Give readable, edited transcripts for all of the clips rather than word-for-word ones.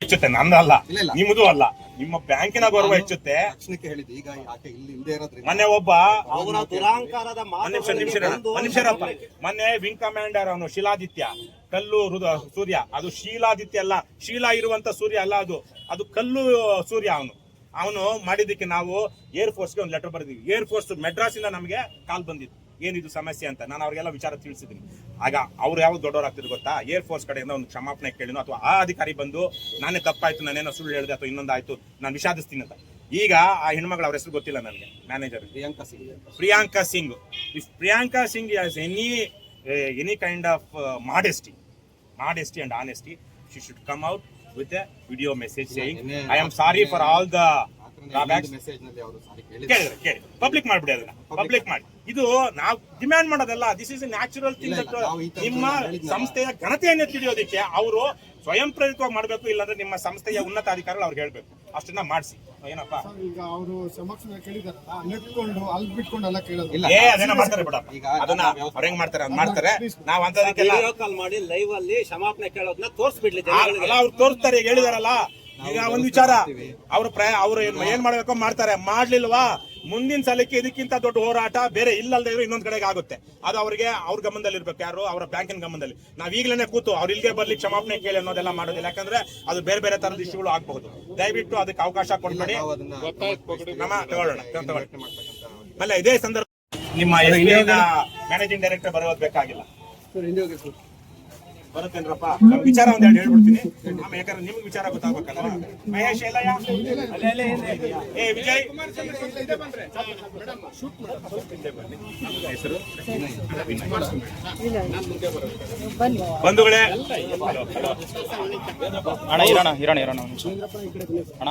ಹೆಚ್ಚುತ್ತೆ, ನಂದಲ್ಲ, ನಿಮ್ಮದು ಅಲ್ಲ, ನಿಮ್ಮ ಬ್ಯಾಂಕಿನ ಗೌರವ ಹೆಚ್ಚುತ್ತೆ. ಮೊನ್ನೆ ಒಬ್ಬ ಮನುಷ್ಯರಪ್ಪ, ಮೊನ್ನೆ ವಿಂಗ್ ಕಮಾಂಡರ್ ಅವನು ಶಿಲಾದಿತ್ಯ, ಕಲ್ಲು ಸೂರ್ಯ, ಅದು ಶೀಲಾದಿತ್ಯ ಅಲ್ಲ, ಶೀಲಾ ಇರುವಂತ ಸೂರ್ಯ ಅಲ್ಲ, ಅದು ಕಲ್ಲು ಸೂರ್ಯ. ಅವನು ಮಾಡಿದ್ದಕ್ಕೆ ನಾವು ಏರ್ ಫೋರ್ಸ್ಗೆ ಒಂದು ಲೆಟರ್ ಬರೆದಿದ್ವಿ. ಏರ್ ಫೋರ್ಸ್ ಮೆಡ್ರಾಸಿಂದ ನಮಗೆ ಕಾಲ್ ಬಂದಿತ್ತು, ಏನಿದು ಸಮಸ್ಯೆ ಅಂತ. ನಾನು ಅವ್ರಿಗೆಲ್ಲ ವಿಚಾರ ತಿಳಿಸಿದ್ದೀನಿ. ಆಗ ಅವ್ರು ಯಾವ್ದು ದೊಡ್ಡವರಾಗ್ತಿದ್ರು ಗೊತ್ತಾ, ಏರ್ ಫೋರ್ಸ್ ಕಡೆಯಿಂದ ಒಂದು ಕ್ಷಮಾಪಣೆ ಕೇಳಿನೋ, ಅಥವಾ ಆ ಅಧಿಕಾರಿ ಬಂದು ನಾನೇ ತಪ್ಪಾಯ್ತು, ನಾನೇನೋ ಸುಳ್ಳು ಹೇಳಿದೆ ಅಥವಾ ಇನ್ನೊಂದಾಯ್ತು, ನಾನು ವಿಷಾದಿಸ್ತೀನಿ ಅಂತ. ಈಗ ಆ ಹೆಣ್ಮಗಳ ಅವ್ರ ಹೆಸರು ಗೊತ್ತಿಲ್ಲ ನನಗೆ, manager Priyanka Singh. If Priyanka Singh has any kind of modesty and honesty, she should come out with a video message saying I am sorry for all the drawbacks. ಕೇಳಿ ಪಬ್ಲಿಕ್ ಮಾಡ್ಬಿಡಿ, ಅದನ್ನ ಪಬ್ಲಿಕ್ ಮಾಡಿ. ಇದು ನಾವು ಡಿಮ್ಯಾಂಡ್ ಮಾಡೋದಲ್ಲ, this is A natural thing. ನಿಮ್ಮ ಸಂಸ್ಥೆಯ ಘನತೆಯನ್ನು ತಿಳಿಯೋದಕ್ಕೆ ಅವರು ಸ್ವಯಂ ಪ್ರೇರಿತವಾಗಿ ಮಾಡಬೇಕು, ಇಲ್ಲಾಂದ್ರೆ ನಿಮ್ಮ ಸಂಸ್ಥೆಯ ಉನ್ನತ ಅಧಿಕಾರಿಗಳು ಅವ್ರಿಗೆ ಹೇಳ್ಬೇಕು, ಅಷ್ಟನ್ನ ಮಾಡಿಸಿ. ಏನಪ್ಪ ಈಗ ಅವರು ಸಮಕ್ಷ ಕೇಳಿದಾರಲ್ಲ, ನೆಟ್ಕೊಂಡು ಅಲ್ಲಿ ಬಿಟ್ಕೊಂಡು ಎಲ್ಲ ಕೇಳೋದು ಅದೇನ ಮಾಡ್ತಾರೆ ಬಿಡಪ್ಪ, ಅದನ್ನ ಅವ್ರ ಹೆಂಗ್ ಮಾಡ್ತಾರೆ. ನಾವ್ ಅಂತದಕ್ಕೆಲ್ಲ ಕಾಲ್ ಮಾಡಿ ಲೈವ್ ಅಲ್ಲಿ ಕ್ಷಮಾಪಣೆ ಕೇಳೋದನ್ನ ತೋರಿಸ್ಬಿಡ್ಲಿ ಅಲ್ಲ, ಅವ್ರು ತೋರಿಸ್ತಾರೆ, ಈಗ ಹೇಳಿದಾರಲ್ಲ. ಈಗ ಒಂದ್ ವಿಚಾರ, ಅವ್ರು ಏನ್ ಮಾಡ್ಬೇಕೋ ಮಾಡ್ತಾರೆ, ಮಾಡ್ಲಿಲ್ವಾ ಮುಂದಿನ ಸಲಕ್ಕೆ ಇದಕ್ಕಿಂತ ದೊಡ್ಡ ಹೋರಾಟ ಬೇರೆ ಇಲ್ಲದೆ ಇರೋ ಇನ್ನೊಂದ್ ಕಡೆಗೆ ಆಗುತ್ತೆ. ಅದು ಅವ್ರಿಗೆ ಅವ್ರ ಗಮನದಲ್ಲಿ ಇರ್ಬೇಕು, ಯಾರು ಅವರ ಬ್ಯಾಂಕಿನ ಗಮನದಲ್ಲಿ. ನಾವ್ ಈಗಲೇ ಕೂತು ಅವ್ರ ಇಲ್ಲಿಗೆ ಬರ್ಲಿ ಕ್ಷಮಾಪಣೆ ಕೇಳಿ ಅನ್ನೋದೆಲ್ಲ ಮಾಡೋದಿಲ್ಲ, ಯಾಕಂದ್ರೆ ಅದು ಬೇರೆ ಬೇರೆ ತರದ ಇಶ್ಯೂಗಳು ಆಗಬಹುದು. ದಯವಿಟ್ಟು ಅದಕ್ಕೆ ಅವಕಾಶ ಕೊಡ್ಬೇಡಿ, ನಮ್ಮ ತಗೊಳ್ಳೋಣ. ಆಮೇಲೆ ಇದೇ ಸಂದರ್ಭ ನಿಮ್ಮ ಮ್ಯಾನೇಜಿಂಗ್ ಡೈರೆಕ್ಟರ್ ಬರೋದು ಬೇಕಾಗಿಲ್ಲ, ಬರುತ್ತೇನ್ರಪ್ಪ. ನಮ್ ವಿಚಾರ ಒಂದೆರಡು ಹೇಳ್ಬಿಡ್ತೀನಿ, ಯಾಕಂದ್ರೆ ನಿಮ್ಗೆ ವಿಚಾರ ಗೊತ್ತಾಗ್ಬೇಕಲ್ಲ. ಮಹೇಶ್ ಎಲ್ಲಯ್ಯ, ಏ ವಿಜಯ್, ಹೆಸರು ಬಂಧುಗಳೇ, ಅಣ್ಣ ಇರೋಣ ಅಣ್ಣ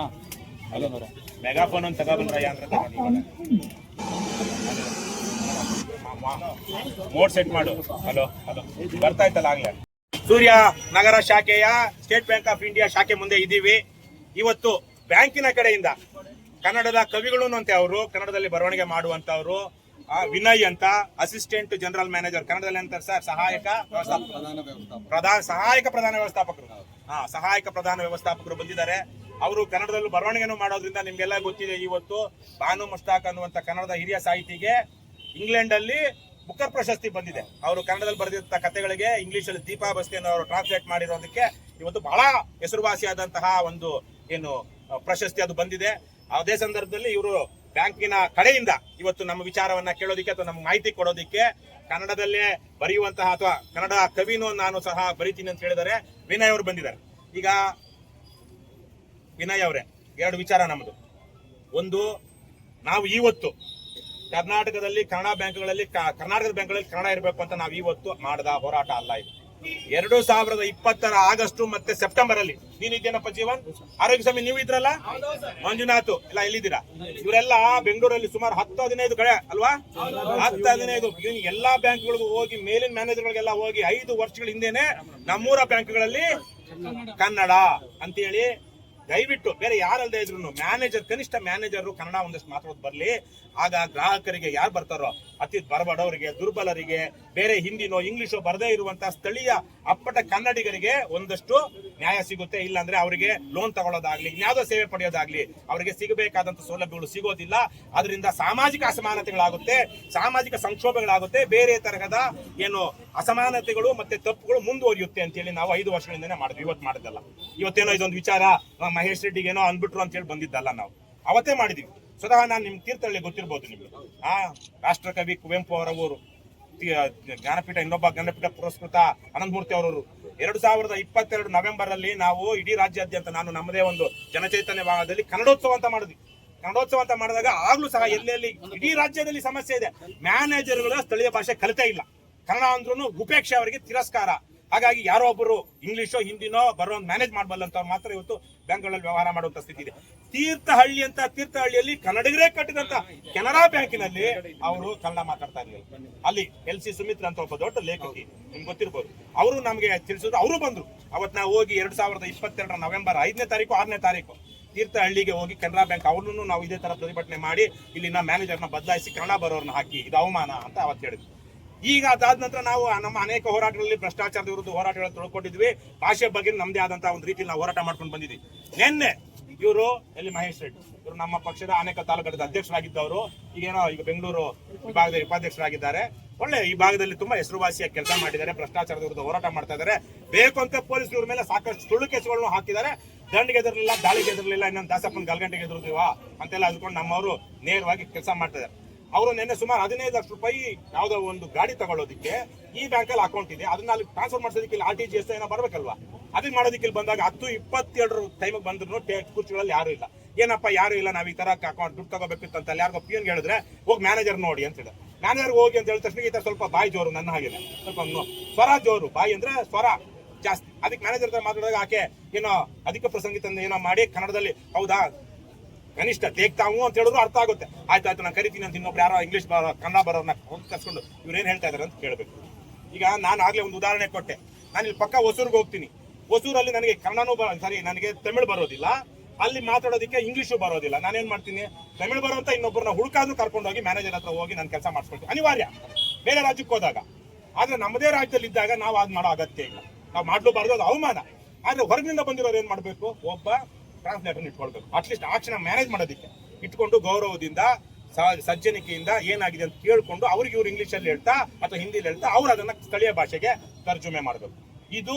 ಮೆಗಾಫೋನ್ ಅಂತ ತಗೊಬಂದ್ರಯ್ಯ ಅಂದ್ರೆ ಮೋಡ್ ಸೆಟ್ ಮಾಡು. ಹಲೋ ಬರ್ತಾ ಇತ್ತಲ್ಲ ಆಗ್ಲೇ. ಸೂರ್ಯ ನಗರ ಶಾಖೆಯ ಸ್ಟೇಟ್ ಬ್ಯಾಂಕ್ ಆಫ್ ಇಂಡಿಯಾ ಶಾಖೆ ಮುಂದೆ ಇದ್ದೀವಿ. ಇವತ್ತು ಬ್ಯಾಂಕಿನ ಕಡೆಯಿಂದ ಕನ್ನಡದ ಕವಿಗಳು ಅಂತ ಅವರು ಕನ್ನಡದಲ್ಲಿ ಬರವಣಿಗೆ ಮಾಡುವಂತವ್ರು, ವಿನಯ್ ಅಂತ ಅಸಿಸ್ಟೆಂಟ್ ಜನರಲ್ ಮ್ಯಾನೇಜರ್, ಕನ್ನಡದಲ್ಲಿ ಅಂತಾರೆ ಸರ್ ಸಹಾಯಕ ಪ್ರಧಾನ ವ್ಯವಸ್ಥಾಪಕರು. ಸಹಾಯಕ ಪ್ರಧಾನ ವ್ಯವಸ್ಥಾಪಕರು ಬಂದಿದ್ದಾರೆ. ಅವರು ಕನ್ನಡದಲ್ಲೂ ಬರವಣಿಗೆನೂ ಮಾಡೋದ್ರಿಂದ ನಿಮ್ಗೆಲ್ಲ ಗೊತ್ತಿದೆ. ಇವತ್ತು ಬಾನು ಮುಷ್ತಾಕ್ ಅನ್ನುವಂತ ಕನ್ನಡದ ಹಿರಿಯ ಸಾಹಿತಿಗೆ ಇಂಗ್ಲೆಂಡ್ ಅಲ್ಲಿ ಬುಕ್ಕರ್ ಪ್ರಶಸ್ತಿ ಬಂದಿದೆ. ಅವರು ಕನ್ನಡದಲ್ಲಿ ಬರೆದಿದ್ದ ಕಥೆಗಳಿಗೆ ಇಂಗ್ಲಿಷ್ ಅಲ್ಲಿ ದೀಪಾ ಬಸ್ತಿಯನ್ನು ಅವರು ಟ್ರಾನ್ಸ್ಲೇಟ್ ಮಾಡಿರೋದಕ್ಕೆ ಇವತ್ತು ಬಹಳ ಹೆಸರುವಾಸಿಯಾದಂತಹ ಒಂದು ಏನು ಪ್ರಶಸ್ತಿ ಅದು ಬಂದಿದೆ. ಅದೇ ಸಂದರ್ಭದಲ್ಲಿ ಇವರು ಬ್ಯಾಂಕಿನ ಕಡೆಯಿಂದ ಇವತ್ತು ನಮ್ಮ ವಿಚಾರವನ್ನ ಕೇಳೋದಿಕ್ಕೆ ಅಥವಾ ನಮ್ಗೆ ಮಾಹಿತಿ ಕೊಡೋದಿಕ್ಕೆ ಕನ್ನಡದಲ್ಲೇ ಬರೆಯುವಂತಹ ಅಥವಾ ಕನ್ನಡ ಕವಿನೂ ನಾನು ಸಹ ಬರೀತೀನಿ ಅಂತ ಹೇಳಿದರೆ ವಿನಯ್ ಅವರು ಬಂದಿದ್ದಾರೆ. ಈಗ ವಿನಯ್ ಅವರೇ, ಎರಡು ವಿಚಾರ ನಮ್ಮದು. ಒಂದು, ನಾವು ಇವತ್ತು ಕರ್ನಾಟಕದ ಬ್ಯಾಂಕ್ಗಳಲ್ಲಿ ಕನ್ನಡ ಇರಬೇಕು ಅಂತ ನಾವು ಇವತ್ತು ಮಾಡಿದ ಹೋರಾಟ ಅಲ್ಲ ಇದು. 2020 ಆಗಸ್ಟ್ ಮತ್ತೆ ಸೆಪ್ಟೆಂಬರ್ ಅಲ್ಲಿ ನೀನಿದ್ದೇನಪ್ಪ ಜೀವನ್, ಆರೋಗ್ಯ ಸ್ವಾಮಿ ನೀವು ಇದ್ರಲ್ಲ, ಮಂಜುನಾಥ್ ಎಲ್ಲ ಎಲ್ಲಿದ್ದೀರಾ, ಇವರೆಲ್ಲ ಬೆಂಗಳೂರಲ್ಲಿ ಸುಮಾರು 10-15 ಕಡೆ ಅಲ್ವಾ, 10-15 ಎಲ್ಲಾ ಬ್ಯಾಂಕ್ಗಳಿಗೂ ಹೋಗಿ ಮೇಲಿನ ಮ್ಯಾನೇಜರ್ಗಳಿಗೆಲ್ಲ ಹೋಗಿ 5 ವರ್ಷಗಳ ಹಿಂದೆನೆ ನಮ್ಮೂರ ಬ್ಯಾಂಕ್ಗಳಲ್ಲಿ ಕನ್ನಡ ಅಂತೇಳಿ ದಯವಿಟ್ಟು ಬೇರೆ ಯಾರಲ್ಲದೆ ಇದ್ರು ಮ್ಯಾನೇಜರ್, ಕನಿಷ್ಠ ಮ್ಯಾನೇಜರ್ ಕನ್ನಡ ಒಂದಷ್ಟು ಮಾತಾಡೋದು ಬರಲಿ. ಆಗ ಗ್ರಾಹಕರಿಗೆ ಯಾರು ಬರ್ತಾರೋ, ಅತಿ ಬಡವರಿಗೆ, ದುರ್ಬಲರಿಗೆ, ಬೇರೆ ಹಿಂದಿನೋ ಇಂಗ್ಲಿಷೋ ಬರದೇ ಇರುವಂತಹ ಸ್ಥಳೀಯ ಅಪ್ಪಟ ಕನ್ನಡಿಗರಿಗೆ ಒಂದಷ್ಟು ನ್ಯಾಯ ಸಿಗುತ್ತೆ. ಇಲ್ಲಾಂದ್ರೆ ಅವರಿಗೆ ಲೋನ್ ತಗೊಳ್ಳೋದಾಗ್ಲಿ, ಇನ್ಯಾವುದೋ ಸೇವೆ ಪಡೆಯೋದಾಗ್ಲಿ ಅವರಿಗೆ ಸಿಗಬೇಕಾದಂತ ಸೌಲಭ್ಯಗಳು ಸಿಗೋದಿಲ್ಲ. ಅದರಿಂದ ಸಾಮಾಜಿಕ ಅಸಮಾನತೆಗಳಾಗುತ್ತೆ, ಸಾಮಾಜಿಕ ಸಂಕ್ಷೋಭಗಳಾಗುತ್ತೆ, ಬೇರೆ ತರಹದ ಏನು ಅಸಮಾನತೆಗಳು ಮತ್ತೆ ತಪ್ಪುಗಳು ಮುಂದುವರಿಯುತ್ತೆ ಅಂತೇಳಿ ನಾವು 5 ವರ್ಷಗಳಿಂದನೇ ಮಾಡಿದ್ವಿ. ಇವತ್ತು ಮಾಡಿದ್ದಲ್ಲ, ಇವತ್ತೇನೋ ಇದೊಂದು ವಿಚಾರ ಮಹೇಶ್ ರೆಡ್ಡಿಗೆ ಏನೋ ಅಂದ್ಬಿಟ್ರು ಅಂತ ಹೇಳಿ ಬಂದಿದ್ದಲ್ಲ, ನಾವು ಅವತ್ತೇ ಮಾಡಿದ್ವಿ. ಸ್ವತಃ ನಾನು ನಿಮ್ ತೀರ್ಥಹಳ್ಳಿ ಗೊತ್ತಿರ್ಬೋದು ನಿಮ್ಗೆ, ರಾಷ್ಟ್ರಕವಿ ಕುವೆಂಪು ಅವರ ಊರು, ಜ್ಞಾನಪೀಠ ಇನ್ನೊಬ್ಬ ಜ್ಞಾನಪೀಠ ಪುರಸ್ಕೃತ ಅನಂತಮೂರ್ತಿ ಅವರವರು. 2022 ನವೆಂಬರ್ ಅಲ್ಲಿ ನಾವು ಇಡೀ ರಾಜ್ಯಾದ್ಯಂತ ನಾನು ನಮ್ಮದೇ ಒಂದು ಜನಚೈತನ್ಯ ಭಾಗದಲ್ಲಿ ಕನ್ನಡೋತ್ಸವ ಅಂತ ಮಾಡಿದ್ವಿ. ಕನ್ನಡೋತ್ಸವ ಅಂತ ಮಾಡಿದಾಗ ಆಗ್ಲೂ ಸಹ ಎಲ್ಲೆಲ್ಲಿ ಇಡೀ ರಾಜ್ಯದಲ್ಲಿ ಸಮಸ್ಯೆ ಇದೆ, ಮ್ಯಾನೇಜರ್ಗಳು ಸ್ಥಳೀಯ ಭಾಷೆ ಕಲಿತೇ ಇಲ್ಲ, ಕನ್ನಡ ಅಂದ್ರೂ ಉಪೇಕ್ಷೆ, ಅವರಿಗೆ ತಿರಸ್ಕಾರ. ಹಾಗಾಗಿ ಯಾರೋ ಒಬ್ಬರು ಇಂಗ್ಲಿಷೋ ಹಿಂದಿನೋ ಬರೋ ಮ್ಯಾನೇಜ್ ಮಾಡಬಲ್ಲಂತವ್ರು ಮಾತ್ರ ಇವತ್ತು ಬ್ಯಾಂಕ್ಗಳಲ್ಲಿ ವ್ಯವಹಾರ ಮಾಡುವಂತ ಸ್ಥಿತಿ ಇದೆ. ತೀರ್ಥಹಳ್ಳಿಯಲ್ಲಿ ಕನ್ನಡಿಗರೇ ಕಟ್ಟಿದಂತ ಕೆನರಾ ಬ್ಯಾಂಕಿನಲ್ಲಿ ಅವರು ಕನ್ನಡ ಮಾತಾಡ್ತಾ ಇರಲಿಲ್ಲ. ಅಲ್ಲಿ LC ಸುಮಿತ್ರ ಅಂತ ಒಬ್ಬ ದೊಡ್ಡ ಲೇಖಕಿ, ನಿಮ್ಗೆ ಗೊತ್ತಿರ್ಬೋದು, ಅವರು ನಮಗೆ ತಿಳಿಸಿದ್ರು. ಅವರು ಬಂದ್ರು. ಅವತ್ತು ನಾವು ಹೋಗಿ 2022 ನವೆಂಬರ್ 5ನೇ ತಾರೀಕು 6ನೇ ತಾರೀಕು ತೀರ್ಥಹಳ್ಳಿಗೆ ಹೋಗಿ ಕೆನರಾ ಬ್ಯಾಂಕ್ ಅವ್ರನ್ನು ನಾವು ಇದೇ ತರ ಪ್ರತಿಭಟನೆ ಮಾಡಿ ಇಲ್ಲಿನ ಮ್ಯಾನೇಜರ್ನ ಬದಲಾಯಿಸಿ ಕನ್ನಡ ಬರೋರ್ನ ಹಾಕಿ ಇದು ಅವಮಾನ ಅಂತ ಅವತ್ತು ಹೇಳಿದ್ವಿ. ಈಗ ಅದಾದ ನಂತರ ನಾವು ನಮ್ಮ ಅನೇಕ ಹೋರಾಟಗಳಲ್ಲಿ ಭ್ರಷ್ಟಾಚಾರದ ವಿರುದ್ಧ ಹೋರಾಟಗಳು ತೊಳ್ಕೊಂಡಿದ್ವಿ. ಭಾಷೆ ಬಗ್ಗೆ ನಮ್ಮದೇ ಆದಂತಹ ಒಂದು ರೀತಿಯಲ್ಲಿ ನಾವು ಹೋರಾಟ ಮಾಡ್ಕೊಂಡು ಬಂದಿದ್ವಿ. ನಿನ್ನೆ ಇವರು ಎಲ್ಲಿ ಮಹೇಶ್ ರೆಡ್ಡಿ ಇವರು ನಮ್ಮ ಪಕ್ಷದ ಅನೇಕ ತಾಲೂಕದ ಅಧ್ಯಕ್ಷರಾಗಿದ್ದವರು, ಈಗ ಬೆಂಗಳೂರು ವಿಭಾಗದ ಉಪಾಧ್ಯಕ್ಷರಾಗಿದ್ದಾರೆ. ಒಳ್ಳೆ ಈ ಭಾಗದಲ್ಲಿ ತುಂಬಾ ಹೆಸರುವಾಸಿಯಾಗಿ ಕೆಲಸ ಮಾಡಿದ್ದಾರೆ, ಭ್ರಷ್ಟಾಚಾರದ ವಿರುದ್ಧ ಹೋರಾಟ ಮಾಡ್ತಾ ಇದ್ದಾರೆ. ಬೇಕು ಅಂತ ಪೊಲೀಸ್ ಇವ್ರ ಮೇಲೆ ಸಾಕಷ್ಟು ಸುಳ್ಳು ಕೇಸುಗಳನ್ನು ಹಾಕಿದ್ದಾರೆ. ದಂಡಿಗೆ ಎದುರಲಿಲ್ಲ, ದಾಳಿಗೆ ಎದುರಲಿಲ್ಲ, ಇನ್ನೊಂದು ದಾಸಪ್ಪನ ಗಲ್ಗಂಟೆಗೆ ಎದುರುದಿವ ಅಂತೆಲ್ಲ ಅಂದ್ಕೊಂಡು ನಮ್ಮವರು ನೇರವಾಗಿ ಕೆಲಸ ಮಾಡ್ತಾ ಇದ್ದಾರೆ. ಅವರು ನಿನ್ನೆ ಸುಮಾರು 15 ಲಕ್ಷ ರೂಪಾಯಿ ಯಾವುದೋ ಒಂದು ಗಾಡಿ ತಗೊಳ್ಳೋದಕ್ಕೆ ಈ ಬ್ಯಾಂಕಲ್ಲಿ ಅಕೌಂಟ್ ಇದೆ, ಅದನ್ನ ಅಲ್ಲಿ ಟ್ರಾನ್ಸ್ಫರ್ ಮಾಡಿಸೋದಕ್ಕೆ ಇಲ್ಲಿ RTGS ಏನೋ ಬರ್ಬೇಕಲ್ವಾ, ಅದನ್ನ ಮಾಡೋದಕ್ಕೆ ಇಲ್ಲಿ ಬಂದಾಗ 10-22 ಟೈಮಿಗೆ ಬಂದ್ರು ಕುರ್ಚಿಗಳಲ್ಲಿ ಯಾರು ಇಲ್ಲ. ಏನಪ್ಪ ಯಾರು ಇಲ್ಲ, ನಾವ್ ಈ ತರ ಅಕೌಂಟ್ ದುಡ್ಡು ತಗೋಬೇಕಿತ್ತು ಅಂತ ಯಾರಿಗೋ ಪಿಯನ್ಗೆ ಹೇಳಿದ್ರೆ ಹೋಗಿ ಮ್ಯಾನೇಜರ್ ನೋಡಿ ಅಂತ ಹೇಳಿ, ಮ್ಯಾನೇಜರ್ ಹೋಗಿ ಅಂತ ಹೇಳಿದ ತಕ್ಷಣ ಈ ತರ ಸ್ವಲ್ಪ ಬಾಯಿ ಜೋರು, ನನ್ನ ಹಾಗೆ ಸ್ವಲ್ಪ ಸ್ವರ ಜೋರು, ಬಾಯಿ ಅಂದ್ರೆ ಸ್ವರ ಜಾಸ್ತಿ. ಅದಕ್ಕೆ ಮ್ಯಾನೇಜರ್ ಮಾತಾಡಿದಾಗ ಆಕೆ ಏನೋ ಅಧಿಕ ಪ್ರಸಂಗಿತ ಏನೋ ಮಾಡಿ ಕನ್ನಡದಲ್ಲಿ ಹೌದಾ ಕನಿಷ್ಠ ದೇಖ್ತಾವು ಅಂತ ಹೇಳಿದ್ರು ಅರ್ಥ ಆಗುತ್ತೆ. ಆಯ್ತಾಯ್ತು ನಾನು ಕರಿತೀನಿ ಅಂತ ಇನ್ನೊಬ್ರು ಯಾರೋ ಇಂಗ್ಲಿಷ್ ಕನ್ನಡ ಬರೋರ್ನ ಕರ್ಸ್ಕೊಂಡು ಇವ್ರೇನ್ ಹೇಳ್ತಾ ಇದಾರೆ ಅಂತ ಕೇಳಬೇಕು. ಈಗ ನಾನು ಆಗ್ಲೇ ಒಂದು ಉದಾಹರಣೆ ಕೊಟ್ಟೆ. ನಾನು ಇಲ್ಲಿ ಪಕ್ಕ ಹೊಸೂರ್ಗೆ ಹೋಗ್ತೀನಿ, ಹೊಸೂರಲ್ಲಿ ನನಗೆ ಕನ್ನಡನೂ ನನಗೆ ತಮಿಳು ಬರೋದಿಲ್ಲ, ಅಲ್ಲಿ ಮಾತಾಡೋದಕ್ಕೆ ಇಂಗ್ಲಿಷು ಬರೋದಿಲ್ಲ. ನಾನೇನ್ ಮಾಡ್ತೀನಿ, ತಮಿಳು ಬರುವಂತ ಇನ್ನೊಬ್ಬರನ್ನ ಹುಡುಕಾದ್ರೂ ಕರ್ಕೊಂಡು ಹೋಗಿ ಮ್ಯಾನೇಜರ್ ಹತ್ರ ಹೋಗಿ ನಾನು ಕೆಲಸ ಮಾಡಿಸ್ಕೊಳ್ತೀನಿ, ಅನಿವಾರ್ಯ ಬೇರೆ ರಾಜ್ಯಕ್ಕೆ ಹೋದಾಗ. ಆದ್ರೆ ನಮ್ಮದೇ ರಾಜ್ಯದಲ್ಲಿ ಇದ್ದಾಗ ನಾವು ಅದ್ ಮಾಡೋ ಅಗತ್ಯ ಇಲ್ಲ, ನಾವು ಮಾಡ್ಲೂಬಾರ್ದು, ಅದು ಅವಮಾನ. ಆದ್ರೆ ಹೊರಗಿನಿಂದ ಬಂದಿರೋರು ಏನ್ ಮಾಡ್ಬೇಕು, ಒಬ್ಬ ಟ್ರಾನ್ಸ್ಲೇಟರ್ ಇಟ್ಕೊಳ್ಬೇಕು, ಅಟ್ಲೀಸ್ಟ್ ಆ ಕ್ಷಣ ಮ್ಯಾನೇಜ್ ಮಾಡೋದಕ್ಕೆ ಇಟ್ಕೊಂಡು ಗೌರವದಿಂದ ಸಜ್ಜನಿಕೆಯಿಂದ ಏನಾಗಿದೆ ಅಂತ ಕೇಳ್ಕೊಂಡು ಅವ್ರಿಗೆ ಇವ್ರು ಇಂಗ್ಲಿಷಲ್ಲಿ ಹೇಳ್ತಾ ಅಥವಾ ಹಿಂದಿಲಿ ಹೇಳ್ತಾ ಅವ್ರು ಅದನ್ನ ಸ್ಥಳೀಯ ಭಾಷೆಗೆ ತರ್ಜುಮೆ ಮಾಡಬೇಕು. ಇದು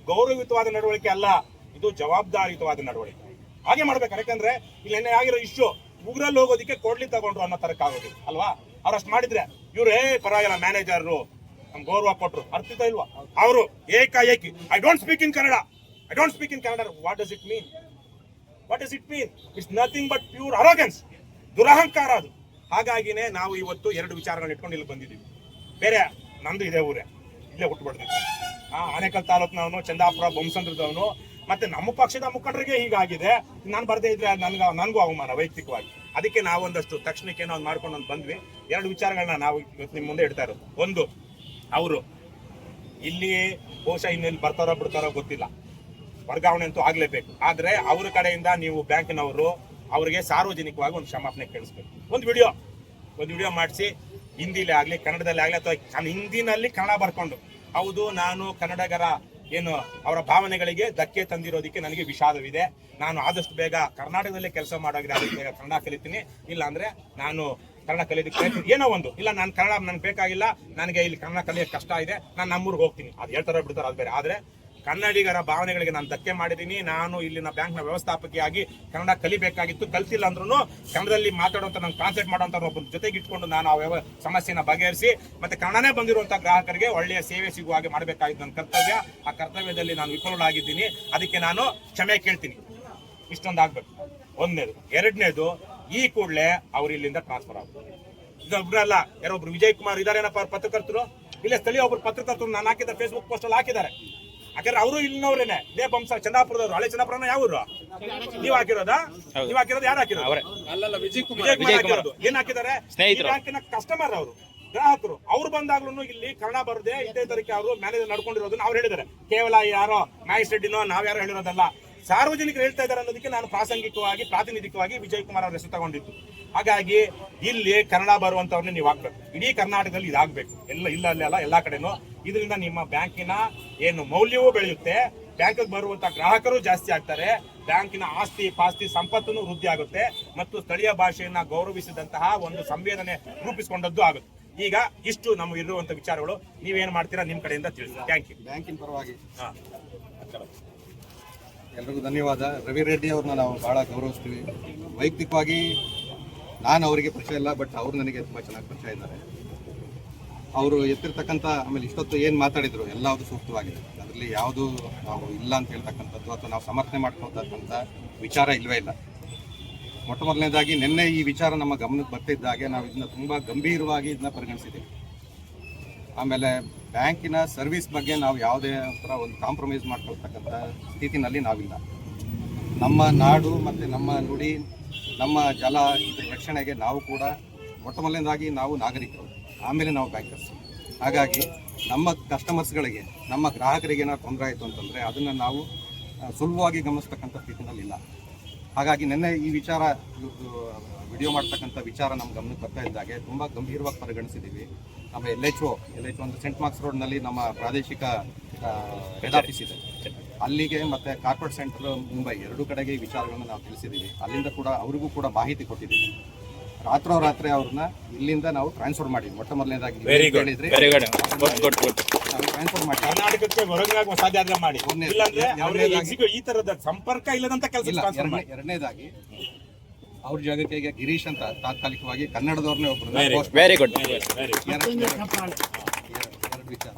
ಗೌರವಯುತವಾದ ನಡವಳಿಕೆ ಅಲ್ಲ, ಇದು ಜವಾಬ್ದಾರಿಯುತವಾದ ನಡವಳಿಕೆ. ಹಾಗೆ ಮಾಡ್ಬೇಕು. ಯಾಕಂದ್ರೆ ಇಲ್ಲಿ ಏನೇ ಆಗಿರೋ ಇಶ್ಯೂ ಉಗ್ರಲ್ಲಿ ಹೋಗೋದಕ್ಕೆ ಕೊಡ್ಲಿ ತಗೊಂಡ್ರು ಅನ್ನೋ ತರಕ್ಕಾಗೋದಿಲ್ಲ ಅಲ್ವಾ. ಅವ್ರಷ್ಟು ಮಾಡಿದ್ರೆ ಇವ್ರು ಪರವಾಗಿಲ್ಲ ಮ್ಯಾನೇಜರ್ ನಮ್ ಗೌರವ ಕೊಟ್ರು, ಅರ್ಥಿತ ಇಲ್ವಾ? ಅವರು ಏಕಾಏಕಿ I don't speak in Kannada, I don't speak in Kannada. What does it mean? What does it mean? It's nothing but pure arrogance, ದುರಹಂಕಾರ ಅದು. ಹಾಗಾಗಿನೇ ನಾವು ಇವತ್ತು 2 ವಿಚಾರಗಳನ್ನ ಇಟ್ಕೊಂಡು ಇಲ್ಲಿ ಬಂದಿದ್ದೀವಿ. ಬೇರೆ ನಮ್ದು ಇದೇ ಊರೇ, ಇಲ್ಲೇ ಹುಟ್ಟು ಬಿಡ್ತಿದ್ದೆ. ಆನೇಕಲ್ ತಾಲೂಕಿನವನು, ಚಂದಾಪುರ, ಬೊಮ್ಮಸಂದ್ರದವನು, ಮತ್ತೆ ನಮ್ಮ ಪಕ್ಷದ ಮುಖಂಡರಿಗೆ ಹೀಗಾಗಿದೆ, ನಾನು ಬರ್ದೇ ಇದ್ರೆ ನನಗೂ ಅವಮಾನ ವೈಯಕ್ತಿಕವಾಗಿ. ಅದಕ್ಕೆ ನಾವೊಂದಷ್ಟು ತಕ್ಷಣಕ್ಕೆ ನಾವು ಮಾಡ್ಕೊಂಡು ಬಂದ್ವಿ. 2 ವಿಚಾರಗಳನ್ನ ನಾವು ಇವತ್ತು ನಿಮ್ಮ ಮುಂದೆ ಇಡ್ತಾ ಇರೋದು. ಒಂದು, ಅವರು ಇಲ್ಲಿ ಬಹುಶಃ ಇನ್ನೆಲ್ಲಿ ಬರ್ತಾರೋ ಬಿಡ್ತಾರೋ ಗೊತ್ತಿಲ್ಲ, ವರ್ಗಾವಣೆ ಅಂತೂ ಆಗ್ಲೇಬೇಕು. ಆದ್ರೆ ಅವ್ರ ಕಡೆಯಿಂದ ನೀವು ಬ್ಯಾಂಕಿನವರು ಅವರಿಗೆ ಸಾರ್ವಜನಿಕವಾಗಿ ಒಂದು ಕ್ಷಮಾಪಣೆ ಕೇಳಿಸ್ಬೇಕು. ಒಂದು ವಿಡಿಯೋ ಮಾಡಿಸಿ, ಹಿಂದಿಲೇ ಆಗ್ಲಿ ಕನ್ನಡದಲ್ಲಿ ಆಗ್ಲಿ ಅಥವಾ ಹಿಂದಿನಲ್ಲಿ ಕನ್ನಡ ಬರ್ಕೊಂಡು, ಹೌದು ನಾನು ಕನ್ನಡಿಗರ ಏನು ಅವರ ಭಾವನೆಗಳಿಗೆ ಧಕ್ಕೆ ತಂದಿರೋದಕ್ಕೆ ನನಗೆ ವಿಷಾದವಿದೆ, ನಾನು ಆದಷ್ಟು ಬೇಗ ಕರ್ನಾಟಕದಲ್ಲೇ ಕೆಲಸ ಮಾಡೋದ್ರೆ ಆದಷ್ಟು ಬೇಗ ಕನ್ನಡ ಕಲಿತೀನಿ, ಇಲ್ಲ ಅಂದ್ರೆ ನಾನು ಕನ್ನಡ ಕಲಿಯೋದಕ್ಕೆ ಏನೋ ಒಂದು, ಇಲ್ಲ ನಾನು ಕನ್ನಡ ನನಗೆ ಬೇಕಾಗಿಲ್ಲ, ನನಗೆ ಇಲ್ಲಿ ಕನ್ನಡ ಕಲಿಯೋಕೆ ಕಷ್ಟ ಇದೆ, ನಾನು ನಮ್ಮೂರಿಗೆ ಹೋಗ್ತೀನಿ, ಅದು ಹೇಳ್ತಾರೋ ಬಿಡ್ತಾರೋ ಅದು ಬೇರೆ. ಆದ್ರೆ ಕನ್ನಡಿಗರ ಭಾವನೆಗಳಿಗೆ ನಾನು ಧಕ್ಕೆ ಮಾಡಿದ್ದೀನಿ, ನಾನು ಇಲ್ಲಿನ ಬ್ಯಾಂಕ್ನ ವ್ಯವಸ್ಥಾಪಕಿಯಾಗಿ ಕನ್ನಡ ಕಲಿಬೇಕಾಗಿತ್ತು, ಕಲ್ತಿಲ್ಲ ಅಂದ್ರೂ ಕನ್ನಡದಲ್ಲಿ ಮಾತಾಡುವಂತ ನಾನು ಟ್ರಾನ್ಸ್ಲೇಟ್ ಮಾಡುವಂತ ಒಬ್ಬನ ಜೊತೆಗೆ ಇಟ್ಕೊಂಡು ನಾನು ಆ ಸಮಸ್ಯೆನ ಬಗೆಹರಿಸಿ ಮತ್ತೆ ಕನ್ನಡನೇ ಬಂದಿರುವಂತಹ ಗ್ರಾಹಕರಿಗೆ ಒಳ್ಳೆಯ ಸೇವೆ ಸಿಗುವ ಹಾಗೆ ಮಾಡಬೇಕಾಗಿದ್ದು ನನ್ನ ಕರ್ತವ್ಯ. ಆ ಕರ್ತವ್ಯದಲ್ಲಿ ನಾನು ವಿಫಲಳಾಗಿದ್ದೀನಿ, ಅದಕ್ಕೆ ನಾನು ಕ್ಷಮೆ ಕೇಳ್ತೀನಿ. ಇಷ್ಟೊಂದಾಗ್ಬೇಕು ಒಂದನೇದು. ಎರಡನೇದು, ಈ ಕೂಡಲೇ ಅವ್ರು ಇಲ್ಲಿಂದ ಟ್ರಾನ್ಸ್ಫರ್ ಆಗ್ಬೋದು. ಇದೊಬ್ರಲ್ಲ, ಯಾರೊಬ್ರು ವಿಜಯ್ ಕುಮಾರ್ ಇದಾರೇನಪ್ಪ ಅವ್ರ ಪತ್ರಕರ್ತರು, ಇಲ್ಲೇ ಸ್ಥಳೀಯ ಒಬ್ರು ಪತ್ರಕರ್ತರು ನಾನು ಹಾಕಿದ ಫೇಸ್ಬುಕ್ ಪೋಸ್ಟ್ ಅಲ್ಲಿ ಹಾಕಿದ್ದಾರೆ. ಯಾಕಂದ್ರೆ ಅವರು ಇಲ್ಲಿನವ್ರೇನೆ, ಇದೇ ಬಂಸ ಚಂದಾಪುರದವ್ರು. ಹಳೆ ಚಂದಾಪುರನ ಯಾವ ಊರು? ನೀವ್ ಹಾಕಿರೋದಾ? ನೀವ್ ಹಾಕಿರೋದು ಯಾರು ಹಾಕಿರೋದು? ವಿಜಯ್ ಕುಮಾರ್ ಹಾಕಿರೋದು. ಏನ್ ಹಾಕಿದ್ದಾರೆ? ಬ್ಯಾಂಕಿನ ಕಸ್ಟಮರ್ ಅವರು, ಗ್ರಾಹಕರು. ಅವ್ರು ಬಂದಾಗ್ಲೂ ಇಲ್ಲಿ ಕನ್ನಡ ಬರದೆ ಇದೇ ತರಕ್ಕೆ ಅವರು ಮ್ಯಾನೇಜರ್ ನಡ್ಕೊಂಡಿರೋದನ್ನ ಅವ್ರು ಹೇಳಿದ್ದಾರೆ. ಕೇವಲ ಯಾರೋ ಮಹೇಶ್ ರೆಡ್ಡಿನೋ ನಾವ್ಯಾರೋ ಹೇಳಿರೋದಲ್ಲ, ಸಾರ್ವಜನಿಕರು ಹೇಳ್ತಾ ಇದ್ದಾರೆ ಅನ್ನೋದಕ್ಕೆ ನಾನು ಪ್ರಾತಿನಿಧಿಕವಾಗಿ ವಿಜಯ್ ಕುಮಾರ್ ಅವ್ರ ಹೆಸರು ತಗೊಂಡಿದ್ದು. ಹಾಗಾಗಿ ಇಲ್ಲಿ ಕನ್ನಡ ಬರುವಂತವ್ರನ್ನ ನೀವು ಹಾಕ್ಬೇಕು. ಇಡೀ ಕರ್ನಾಟಕದಲ್ಲಿ ಇದಾಗಬೇಕು, ಇಲ್ಲ ಅಲ್ಲ ಎಲ್ಲಾ ಕಡೆನೂ. ಇದರಿಂದ ನಿಮ್ಮ ಬ್ಯಾಂಕಿನ ಏನು ಮೌಲ್ಯವೂ ಬೆಳೆಯುತ್ತೆ, ಬ್ಯಾಂಕಿಗೆ ಬರುವಂತಹ ಗ್ರಾಹಕರು ಜಾಸ್ತಿ ಆಗ್ತಾರೆ, ಬ್ಯಾಂಕಿನ ಆಸ್ತಿ ಪಾಸ್ತಿ ಸಂಪತ್ತನ್ನು ವೃದ್ಧಿ ಆಗುತ್ತೆ, ಮತ್ತು ಸ್ಥಳೀಯ ಭಾಷೆಯನ್ನ ಗೌರವಿಸಿದಂತಹ ಒಂದು ಸಂವೇದನೆ ರೂಪಿಸಿಕೊಂಡದ್ದು ಆಗುತ್ತೆ. ಈಗ ಇಷ್ಟು ನಮಗೆ ಇರುವಂತ ವಿಚಾರಗಳು. ನೀವೇನ್ ಮಾಡ್ತೀರಾ ನಿಮ್ ಕಡೆಯಿಂದ ತಿಳಿಸಿ. Thank you. ಬ್ಯಾಂಕಿನ ಪರವಾಗಿ ಎಲ್ರಿಗೂ ಧನ್ಯವಾದ. ರವಿ ರೆಡ್ಡಿ ಅವ್ರನ್ನ ನಾವು ಬಹಳ ಗೌರವಿಸ್ತೀವಿ. ವೈಯಕ್ತಿಕವಾಗಿ ನಾನು ಅವರಿಗೆ ಪರಿಚಯ ಇಲ್ಲ, ಬಟ್ ಅವ್ರು ನನಗೆ ತುಂಬ ಚೆನ್ನಾಗಿ ಪರಿಚಯ ಇದ್ದಾರೆ. ಅವರು ಎತ್ತಿರ್ತಕ್ಕಂಥ ಆಮೇಲೆ ಇಷ್ಟೊತ್ತು ಏನು ಮಾತಾಡಿದ್ರು ಎಲ್ಲವುದು ಸೂಕ್ತವಾಗಿದೆ. ಅದರಲ್ಲಿ ಯಾವುದು ನಾವು ಇಲ್ಲ ಅಂತ ಹೇಳ್ತಕ್ಕಂಥದ್ದು ಅಥವಾ ನಾವು ಸಮರ್ಥನೆ ಮಾಡ್ಕೊಳ್ತಕ್ಕಂಥ ವಿಚಾರ ಇಲ್ಲವೇ ಇಲ್ಲ. ಮೊಟ್ಟ ಮೊದಲನೇದಾಗಿ ನಿನ್ನೆ ಈ ವಿಚಾರ ನಮ್ಮ ಗಮನಕ್ಕೆ ಬರ್ತಿದ್ದಾಗೆ ನಾವು ಇದನ್ನ ತುಂಬ ಗಂಭೀರವಾಗಿ ಇದನ್ನ ಪರಿಗಣಿಸಿದ್ದೀವಿ. ಆಮೇಲೆ ಬ್ಯಾಂಕಿನ ಸರ್ವಿಸ್ ಬಗ್ಗೆ ನಾವು ಯಾವುದೇ ಥರ ಒಂದು ಕಾಂಪ್ರಮೈಸ್ ಮಾಡ್ಕೊಳ್ತಕ್ಕಂಥ ಸ್ಥಿತಿನಲ್ಲಿ ನಾವಿಲ್ಲ. ನಮ್ಮ ನಾಡು ಮತ್ತು ನಮ್ಮ ನುಡಿ, ನಮ್ಮ ಜಲ, ಇದರ ರಕ್ಷಣೆಗೆ ನಾವು ಕೂಡ ಮೊಟ್ಟ ಮೊದಲನೇದಾಗಿ ನಾವು ನಾಗರಿಕರು, ಆಮೇಲೆ ನಾವು ಬ್ಯಾಂಕರ್ಸ್. ಹಾಗಾಗಿ ನಮ್ಮ ಕಸ್ಟಮರ್ಸ್ಗಳಿಗೆ, ನಮ್ಮ ಗ್ರಾಹಕರಿಗೆ ಏನಾದ್ರು ತೊಂದರೆ ಆಯಿತು ಅಂತಂದರೆ ಅದನ್ನು ನಾವು ಸುಲಭವಾಗಿ ಗಮನಿಸ್ತಕ್ಕಂಥ ಸ್ಥಿತಿನಲ್ಲಿಲ್ಲ. ಹಾಗಾಗಿ ನಿನ್ನೆ ಈ ವಿಚಾರ ವಿಡಿಯೋ ಮಾಡ್ತಕ್ಕಂಥ ವಿಚಾರ ನಮ್ಮ ಗಮನಕ್ಕೆ ಬರ್ತಾ ಇದ್ದಾಗೆ ತುಂಬ ಗಂಭೀರವಾಗಿ ಪರಿಗಣಿಸಿದ್ದೀವಿ. ನಮ್ಮ ಎಲ್ ಎಚ್ ಒ ಒಂದು ಸೆಂಟ್ ಮಾರ್ಕ್ಸ್ ರೋಡ್ನಲ್ಲಿ ನಮ್ಮ ಪ್ರಾದೇಶಿಕ ಹೆಡ್ ಆಫೀಸ್ ಇದೆ, ಅಲ್ಲಿಗೆ ಮತ್ತು ಕಾರ್ಪೊರೇಟ್ ಸೆಂಟರ್ ಮುಂಬೈ ಎರಡೂ ಕಡೆಗೆ ಈ ವಿಚಾರಗಳನ್ನು ನಾವು ತಿಳಿಸಿದ್ದೀವಿ. ಅಲ್ಲಿಂದ ಕೂಡ ಅವ್ರಿಗೂ ಕೂಡ ಮಾಹಿತಿ ಕೊಟ್ಟಿದ್ದೀವಿ. ರಾತ್ರೋರಾತ್ರಿ ಅವ್ರನ್ನ ಇಲ್ಲಿಂದ ನಾವು ಟ್ರಾನ್ಸ್ಫರ್ ಮಾಡಿದ್ವಿ. ಮೊಟ್ಟ ಮೊದಲನೇದಾಗಿ ಹೇಳಿದ್ರಿ ಟ್ರಾನ್ಸ್ಫರ್ ಮಾಡಿ ಕರ್ನಾಟಕಕ್ಕೆ ಹೊರಗೆ ಸಾಧ್ಯ ಆದ್ರೆ ಮಾಡಿ, ಇಲ್ಲಾಂದ್ರೆ ಅವ್ರಿಗೆ ಈ ತರದ ಸಂಪರ್ಕ ಇಲ್ಲದಂತ ಕೆಲಸ. ಎರಡನೇದಾಗಿ ಅವ್ರ ಜಾಗಕ್ಕೆ ಈಗ ಗಿರೀಶ್ ಅಂತ ತಾತ್ಕಾಲಿಕವಾಗಿ ಕನ್ನಡದವ್ರನ್ನೇ ಒಬ್ಬರು. Very good. ಎರಡು ವಿಚಾರ.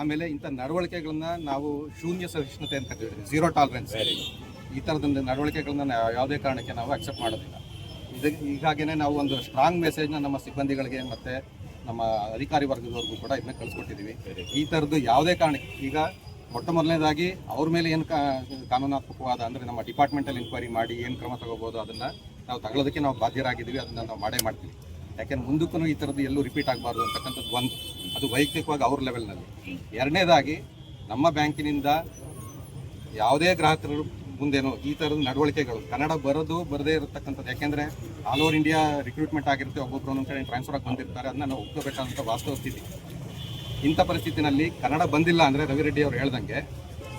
ಆಮೇಲೆ ಇಂಥ ನಡವಳಿಕೆಗಳನ್ನ ನಾವು ಶೂನ್ಯ ಸಹಿಷ್ಣುತೆ ಅಂತ ಕರಿತೀವಿ, ಝೀರೋ ಟಾಲರೆನ್ಸ್. ಈ ಥರದ ನಡವಳಿಕೆಗಳನ್ನ ಯಾವುದೇ ಕಾರಣಕ್ಕೆ ನಾವು ಅಕ್ಸೆಪ್ಟ್ ಮಾಡೋದಿಲ್ಲ. ಹೀಗಾಗಿನೇ ನಾವು ಒಂದು ಸ್ಟ್ರಾಂಗ್ ಮೆಸೇಜ್ನ ನಮ್ಮ ಸಿಬ್ಬಂದಿಗಳಿಗೆ ಮತ್ತು ನಮ್ಮ ಅಧಿಕಾರಿ ವರ್ಗದವ್ರಿಗೂ ಕೂಡ ಇದನ್ನ ಕಳಿಸ್ಕೊಟ್ಟಿದ್ದೀವಿ. ಈ ಥರದ್ದು ಯಾವುದೇ ಕಾರಣಕ್ಕೆ ಈಗ ಮೊಟ್ಟ ಮೊದಲನೇದಾಗಿ ಅವ್ರ ಮೇಲೆ ಏನು ಕಾನೂನಾತ್ಮಕವಾದ ಅಂದರೆ ನಮ್ಮ ಡಿಪಾರ್ಟ್ಮೆಂಟಲ್ಲಿ ಎನ್ಕ್ವೈರಿ ಮಾಡಿ ಏನು ಕ್ರಮ ತಗೋಬೋದು ಅದನ್ನು ನಾವು ತಗೊಳ್ಳೋದಕ್ಕೆ ನಾವು ಬಾಧ್ಯರಾಗಿದ್ದೀವಿ. ಅದನ್ನು ನಾವು ಮಾಡೇ ಮಾಡ್ತೀವಿ. ಯಾಕೆಂದ್ರೆ ಮುಂದಕ್ಕೂ ಈ ಥರದ್ದು ಎಲ್ಲೂ ರಿಪೀಟ್ ಆಗಬಾರ್ದು ಅಂತಕ್ಕಂಥದ್ದು ಒಂದು, ಅದು ವೈಯಕ್ತಿಕವಾಗಿ ಅವ್ರ ಲೆವೆಲ್ನಲ್ಲಿ. ಎರಡನೇದಾಗಿ ನಮ್ಮ ಬ್ಯಾಂಕಿನಿಂದ ಯಾವುದೇ ಗ್ರಾಹಕರು ಮುಂದೇನು ಈ ಥರದ ನಡವಳಿಕೆಗಳು ಕನ್ನಡ ಬರದೇ ಇರತಕ್ಕಂಥದ್ದು, ಯಾಕೆಂದರೆ ಆಲ್ ಓವರ್ ಇಂಡಿಯಾ ರಿಕ್ರೂಟ್ಮೆಂಟ್ ಆಗಿರುತ್ತೆ, ಒಬ್ಬೊಬ್ಬರು ಒಂದೊಂದು ಕಡೆ ಟ್ರಾನ್ಸ್ಫರ್ ಆಗಿ ಬಂದಿರ್ತಾರೆ, ಅದನ್ನ ನಾವು ಒಪ್ಕೋಬೇಕಾದಂಥ ವಾಸ್ತವ ಸ್ಥಿತಿ. ಇಂಥ ಪರಿಸ್ಥಿತಿನಲ್ಲಿ ಕನ್ನಡ ಬಂದಿಲ್ಲ ಅಂದರೆ ರವಿ ರೆಡ್ಡಿ ಅವರು ಹೇಳ್ದಂಗೆ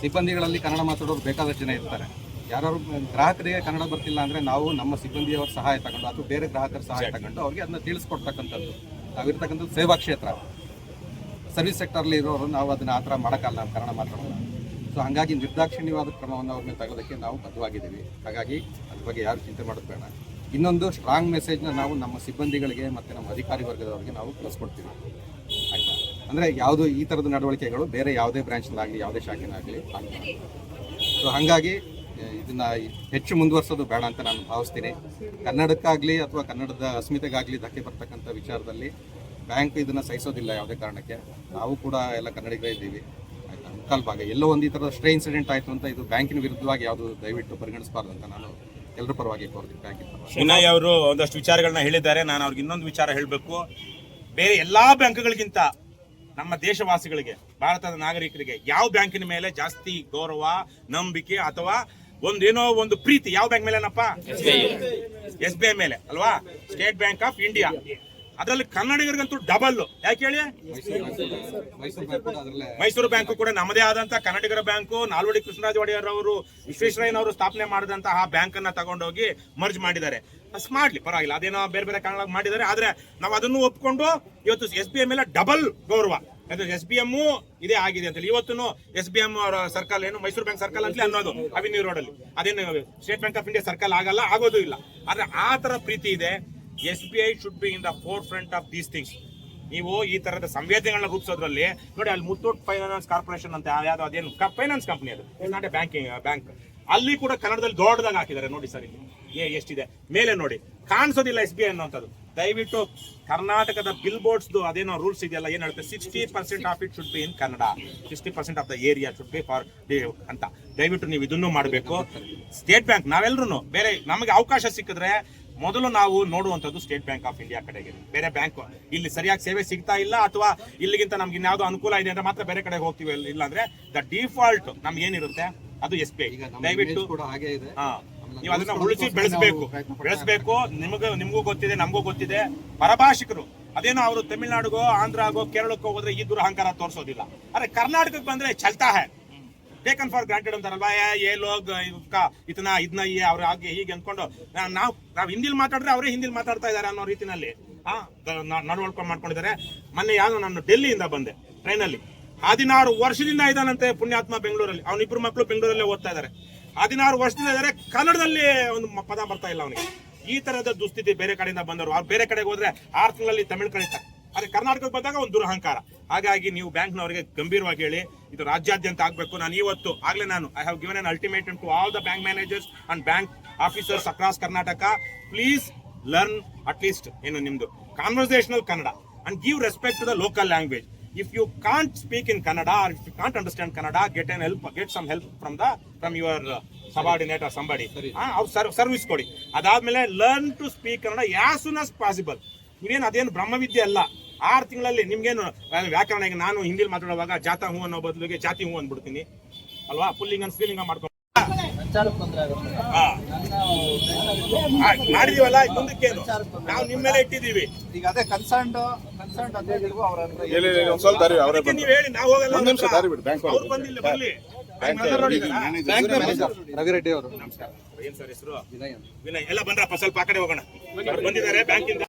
ಸಿಬ್ಬಂದಿಗಳಲ್ಲಿ ಕನ್ನಡ ಮಾತಾಡೋರು ಬೇಕಾದಷ್ಟು ಜನ ಇರ್ತಾರೆ. ಯಾರು ಗ್ರಾಹಕರಿಗೆ ಕನ್ನಡ ಬರ್ತಿಲ್ಲ ಅಂದರೆ ನಾವು ನಮ್ಮ ಸಿಬ್ಬಂದಿಯವರ ಸಹಾಯ ತಗೊಂಡು ಅಥವಾ ಬೇರೆ ಗ್ರಾಹಕರ ಸಹಾಯ ತಗೊಂಡು ಅವ್ರಿಗೆ ಅದನ್ನ ತಿಳಿಸ್ಕೊಡ್ತಕ್ಕಂಥದ್ದು. ನಾವಿರ್ತಕ್ಕಂಥದ್ದು ಸೇವಾ ಕ್ಷೇತ್ರ, ಸರ್ವಿಸ್ ಸೆಕ್ಟರ್ಲಿ ಇರೋರು ನಾವು ಅದನ್ನು ಆ ಥರ ಮಾಡೋಕ್ಕಲ್ಲ, ನಾವು ಕನ್ನಡ ಮಾತಾಡೋಲ್ಲ. ಸೊ ಹಾಗಾಗಿ ನಿರ್ದಾಕ್ಷಿಣ್ಯವಾದ ಕ್ರಮವನ್ನು ಅವ್ರನ್ನ ತಗೊಳ್ಳೋದಕ್ಕೆ ನಾವು ಬದ್ಧವಾಗಿದ್ದೀವಿ. ಹಾಗಾಗಿ ಅದ್ರ ಬಗ್ಗೆ ಯಾರು ಚಿಂತೆ ಮಾಡೋದು ಬೇಡ. ಇನ್ನೊಂದು ಸ್ಟ್ರಾಂಗ್ ಮೆಸೇಜ್ನ ನಾವು ನಮ್ಮ ಸಿಬ್ಬಂದಿಗಳಿಗೆ ಮತ್ತು ನಮ್ಮ ಅಧಿಕಾರಿ ವರ್ಗದವರಿಗೆ ನಾವು ಕಳಿಸ್ಕೊಡ್ತೀವಿ, ಆಯಿತಾ? ಅಂದರೆ ಯಾವುದು ಈ ಥರದ ನಡವಳಿಕೆಗಳು ಬೇರೆ ಯಾವುದೇ ಬ್ರಾಂಚ್ನಾಗಲಿ ಯಾವುದೇ ಶಾಖೆನಾಗಲಿ ಆಗ್ತದೆ. ಸೊ ಹಾಗಾಗಿ ಇದನ್ನು ಹೆಚ್ಚು ಮುಂದುವರ್ಸೋದು ಬೇಡ ಅಂತ ನಾನು ಭಾವಿಸ್ತೀನಿ. ಕನ್ನಡಕ್ಕಾಗಲಿ ಅಥವಾ ಕನ್ನಡದ ಅಸ್ಮಿತೆಗಾಗಲಿ ಧಕ್ಕೆ ಬರ್ತಕ್ಕಂಥ ವಿಚಾರದಲ್ಲಿ ಬ್ಯಾಂಕ್ ಇದನ್ನು ಸಹಿಸೋದಿಲ್ಲ ಯಾವುದೇ ಕಾರಣಕ್ಕೆ. ನಾವು ಕೂಡ ಎಲ್ಲ ಕನ್ನಡಿಗರೇ ಇದ್ದೀವಿ, ಆಯಿತಾ? ಮುಕ್ಕಾಲು ಭಾಗ ಎಲ್ಲೋ ಒಂದು ಈ ಥರದ ಸ್ಟ್ರೇ ಇನ್ಸಿಡೆಂಟ್ ಆಯಿತು ಅಂತ ಇದು ಬ್ಯಾಂಕಿನ ವಿರುದ್ಧವಾಗಿ ಯಾವುದು ದಯವಿಟ್ಟು ಪರಿಗಣಿಸಬಾರ್ದು ಅಂತ ನಾನು ಎಲ್ಲರ ಪರವಾಗಿ ಕೋರ್ತೀನಿ. ಬ್ಯಾಂಕಿನ ವಿನಯ್ ಅವರು ಒಂದಷ್ಟು ವಿಚಾರಗಳನ್ನ ಹೇಳಿದ್ದಾರೆ. ನಾನು ಅವ್ರಿಗೆ ಇನ್ನೊಂದು ವಿಚಾರ ಹೇಳಬೇಕು. ಬೇರೆ ಎಲ್ಲಾ ಬ್ಯಾಂಕ್ಗಳಿಗಿಂತ ನಮ್ಮ ದೇಶವಾಸಿಗಳಿಗೆ, ಭಾರತದ ನಾಗರಿಕರಿಗೆ ಯಾವ ಬ್ಯಾಂಕಿನ ಮೇಲೆ ಜಾಸ್ತಿ ಗೌರವ, ನಂಬಿಕೆ ಅಥವಾ ಒಂದೇನೋ ಒಂದು ಪ್ರೀತಿ ಯಾವ ಬ್ಯಾಂಕ್ ಮೇಲೆನಪ್ಪ? SBI ಮೇಲೆ ಅಲ್ವಾ? State bank of India. ಅದರಲ್ಲಿ ಕನ್ನಡಿಗರಿಗಂತೂ ಡಬಲ್. ಯಾಕೆ ಹೇಳಿ? ಮೈಸೂರು ಬ್ಯಾಂಕು ಕೂಡ ನಮ್ಮದೇ ಆದಂತ ಕನ್ನಡಿಗರ ಬ್ಯಾಂಕು. ನಾಲ್ವಡಿ ಕೃಷ್ಣರಾಜ ಒಡೆಯರ್ ಅವರು, ವಿಶ್ವೇಶ್ವರಯ್ಯನವರು ಸ್ಥಾಪನೆ ಮಾಡಿದಂತಹ ಬ್ಯಾಂಕ್ ಅನ್ನ ತಗೊಂಡೋಗಿ ಮರ್ಜ್ ಮಾಡಿದ್ದಾರೆ. ಅಷ್ಟು ಮಾಡ್ಲಿ, ಪರವಾಗಿಲ್ಲ. ಅದೇನೋ ಬೇರೆ ಬೇರೆ ಕಾರಣವಾಗಿ ಮಾಡಿದ್ದಾರೆ. ಆದ್ರೆ ನಾವು ಅದನ್ನು ಒಪ್ಕೊಂಡು ಇವತ್ತು SBI ಮೇಲೆ ಡಬಲ್ ಗೌರವ. SBM ಇದೇ ಆಗಿದೆ ಅಂತ ಹೇಳಿ ಇವತ್ತು SBM ಅವರ ಸರ್ಕಲ್ ಏನು ಮೈಸೂರು ಬ್ಯಾಂಕ್ ಸರ್ಕಲ್ ಅಂತಲೇ ಅನ್ನೋದು ಅವೆನ್ಯೂ ರೋಡ್ ಅಲ್ಲಿ. ಅದೇನು state bank of India circle ಆಗಲ್ಲ, ಆಗೋದು ಇಲ್ಲ. ಆದ್ರೆ ಆ ತರ ಪ್ರೀತಿ ಇದೆ. SBI should be in the four front of these things. ನೀವು ಈ ತರದ ಸಂವೇದನೆಗಳನ್ನ ರೂಪಿಸೋದ್ರಲ್ಲಿ ನೋಡಿ, ಅಲ್ಲಿ ಮುತ್ತೂಟ್ ಫೈನಾನ್ಸ್ ಕಾರ್ಪೊರೇಷನ್ ಅಂತ ಯಾವ್ದು ಅದೇನು ಫೈನಾನ್ಸ್ ಕಂಪನಿ, ಅದು ನಾಟ್ ಎ ಬ್ಯಾಂಕ್. ಅಲ್ಲಿ ಕೂಡ ಕನ್ನಡದಲ್ಲಿ ದೊಡ್ಡದಾಗಿ ಹಾಕಿದ್ದಾರೆ ನೋಡಿ ಸರ್. ಇಲ್ಲಿ ಎಷ್ಟಿದೆ ಮೇಲೆ ನೋಡಿ, ಕಾಣಿಸೋದಿಲ್ಲ SBI ಅನ್ನೋಂಥದ್ದು. ದಯವಿಟ್ಟು ಕರ್ನಾಟಕದ ಬಿಲ್ ಬೋರ್ಡ್ಸ್ ಅದೇನೋ ರೂಲ್ಸ್ ಇದೆಯಲ್ಲ, ಏನ್ ಹೇಳುತ್ತೆ, 60% of it should be in Kannada, 60% of the area should be for ಅಂತ. ದಯವಿಟ್ಟು ನೀವು ಇದನ್ನು ಮಾಡಬೇಕು. ಸ್ಟೇಟ್ ಬ್ಯಾಂಕ್ ನಾವೆಲ್ಲರೂ ಬೇರೆ ನಮಗೆ ಅವಕಾಶ ಸಿಕ್ಕಿದ್ರೆ ಮೊದಲು ನಾವು ನೋಡುವಂಥದ್ದು ಸ್ಟೇಟ್ ಬ್ಯಾಂಕ್ ಆಫ್ ಇಂಡಿಯಾ ಕಡೆಗೆ. ಬೇರೆ ಬ್ಯಾಂಕ್ ಇಲ್ಲಿ ಸರಿಯಾಗಿ ಸೇವೆ ಸಿಗ್ತಾ ಇಲ್ಲ ಅಥವಾ ಇಲ್ಲಿಗಿಂತ ನಮ್ಗೆ ಇನ್ಯಾವುದೋ ಅನುಕೂಲ ಇದೆ ಅಂದ್ರೆ ಮಾತ್ರ ಬೇರೆ ಕಡೆಗೆ ಹೋಗ್ತೀವಿ. ಇಲ್ಲ ಅಂದ್ರೆ ದ ಡಿಫಾಲ್ಟ್ ನಮ್ಗೆ ಏನಿರುತ್ತೆ ಅದು SBI. ದಯವಿಟ್ಟು ನೀವು ಅದನ್ನ ಉಳಿಸಿ ಬೆಳೆಸಬೇಕು. ನಿಮಗೂ ಗೊತ್ತಿದೆ, ನಮಗೂ ಗೊತ್ತಿದೆ. ಪರಭಾಷಿಕರು ಅದೇನೋ ಅವರು ತಮಿಳ್ನಾಡಿಗೋ ಆಂಧ್ರಾಗೋ ಕೇರಳಕ್ಕೋ ಹೋದ್ರೆ ಈ ದುರಹಂಕಾರ ತೋರಿಸೋದಿಲ್ಲ. ಆದ್ರೆ ಕರ್ನಾಟಕಕ್ಕೆ ಬಂದ್ರೆ ಚಲ್ತಾ ಹೈ, ಟೇಕನ್ ಫಾರ್ ಗ್ರಾಂಟೆಡ್ ಅಂತಾರಲ್ವಾ, ಏ ಲೋಗ್ ಇದನ್ನ ಅವ್ರು ಹಾಗೆ ಹೀಗೆ ಅಂದ್ಕೊಂಡು ನಾವು ಹಿಂದಿಲಿ ಮಾತಾಡಿದ್ರೆ ಅವರೇ ಹಿಂದಿಲಿ ಮಾತಾಡ್ತಾ ಇದಾರೆ ಅನ್ನೋ ರೀತಿನಲ್ಲಿ ನಡವಳಿಕೆ ಮಾಡ್ಕೊಂಡಿದ್ದಾರೆ. ಮೊನ್ನೆ ಯಾವ್ದು ನಾನು ಡೆಲ್ಲಿಯಿಂದ ಬಂದೆ ಟ್ರೈನಲ್ಲಿ, 16 ವರ್ಷದಿಂದ ಇದ್ದಾನಂತೆ ಪುಣ್ಯಾತ್ಮ ಬೆಂಗಳೂರಲ್ಲಿ. ಅವನಿಬ್ರು ಮಕ್ಕಳು ಬೆಂಗಳೂರಲ್ಲೇ ಓದ್ತಾ ಇದ್ದಾರೆ. 16 ವರ್ಷದಿಂದ ಇದ್ದಾರೆ, ಕನ್ನಡದಲ್ಲಿ ಒಂದು ಪದ ಬರ್ತಾ ಇಲ್ಲ ಅವನಿಗೆ. ಈ ತರದ ದುಸ್ಥಿತಿ ಬೇರೆ ಕಡೆಯಿಂದ ಬಂದವರು. ಅವ್ರು ಬೇರೆ ಕಡೆಗೆ ಹೋದ್ರೆ 6 ತಿಂಗಳಲ್ಲಿ ತಮಿಳು ಕಲಿತಾರೆ. ಆದ್ರೆ ಕರ್ನಾಟಕಕ್ಕೆ ಬಂದಾಗ ಒಂದು ದುರಹಂಕಾರ. ಹಾಗಾಗಿ ನೀವು ಬ್ಯಾಂಕ್ನವರಿಗೆ ಗಂಭೀರವಾಗಿ ಹೇಳಿ, ಇದು ರಾಜ್ಯಾದ್ಯಂತ ಆಗಬೇಕು. ನಾನು ಇವತ್ತು ಆಗ್ಲೇ I have given an ultimatum to all the bank managers and bank officers across Karnataka. Please learn at least ಏನು ನಿಮ್ದು conversational Kannada and give respect to the local language. If you can't speak in Kannada or if you can't understand Kannada, get some help from your subordinate or somebody. ಅವ್ರು service ಕೊಡಿ. ಅದಾದ್ಮೇಲೆ learn to speak Kannada as soon as possible. ನೀವೇನು ಅದೇನು ಬ್ರಹ್ಮವಿದ್ಯೆ ಅಲ್ಲ. 6 ತಿಂಗಳಲ್ಲಿ ನಿಮ್ಗೇನು ವ್ಯಾಕರಣ, ಈಗ ನಾನು ಹಿಂದಿಲಿ ಮಾತಾಡುವಾಗ ಜಾತ ಹೂ ಅನ್ನೋ ಬದಲಿಗೆ ಜಾತಿ ಹೂ ಅಂದ್ಬಿಡ್ತೀನಿ ಅಲ್ವಾ, ಪುಲ್ಲಿಂಗ್ ಸ್ತ್ರೀಲಿಂಗ ಮಾಡ್ಕೊಂಡು ಹಾ. ಮಾಡಿದೀವಲ್ಲ ಮುಂದಕ್ಕೇನು ನಾವು ನಿಮ್ಮ ಮೇಲೆ ಇಟ್ಟಿದ್ದೀವಿ. ಈಗ ಅದೇ ಕನ್ಸರ್ನ್ಡ್ ಅಂತ ಹೇಳಿದ್ರು ಅವ್ರ ಹತ್ರ ಸ್ವಲ್ಪ ದಾರಿ ಅವರೇ ಅದಕ್ಕೆ ನೀವು ಹೇಳಿ ನಾವು ಹೋಗಲ್ಲ. ಒಂದ್ ನಿಮಿಷ ದಾರಿ ಬಿಡಿ, ಬ್ಯಾಂಕ್ ಅವ್ರು ಬಂದಿಲ್ಲ, ಬರ್ಲಿ. ಬ್ಯಾಂಕ್ ಮ್ಯಾನೇಜರ್ ರವಿ ರೆಡ್ಡಿ ಅವರು. ನಮಸ್ಕಾರ. ಏನ್ ಸರ್ ಹೆಸರು? ವಿನಯ್. ವಿನಯ್. ಎಲ್ಲ ಬಂದ್ರಪ್ಪ, ಸ್ವಲ್ಪ ಆ ಕಡೆ ಹೋಗೋಣ. ಅವ್ರು ಬಂದಿದ್ದಾರೆ ಬ್ಯಾಂಕಿಂದ.